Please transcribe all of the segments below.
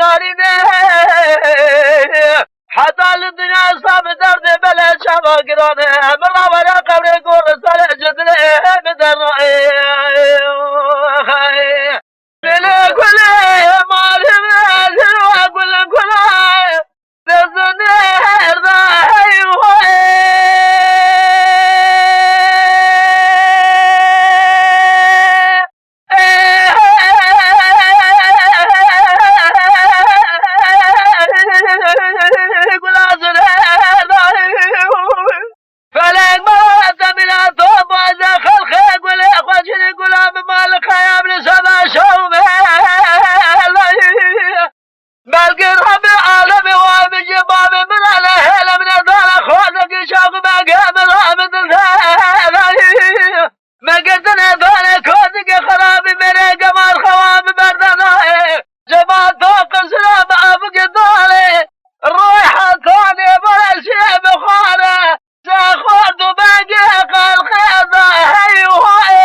نارینه حتی الدنیا صاحب درد بله شبا گرانه ملا ورا قبر گور سر جدله بدرائه بله گله مالی بله گله گله بزنه ارده بلکه رب عالم و بجباب من على هلا من دار خودك شوق بقى من رابط ما قدنا دار كودك خراب من قمر خواب بردنا جمال فوق سلام ابق داري روح ثاني بلا شيء بخاره ساخذ باقي قال خيضه هي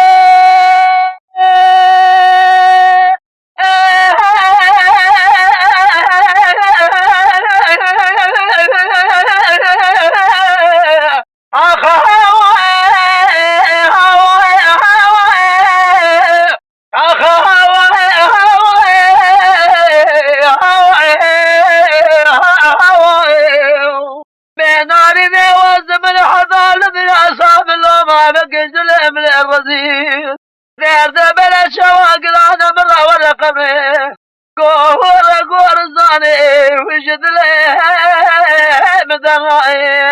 درد بلا شواقل انا مرة ولا قمه قور زاني وجد له بدرائي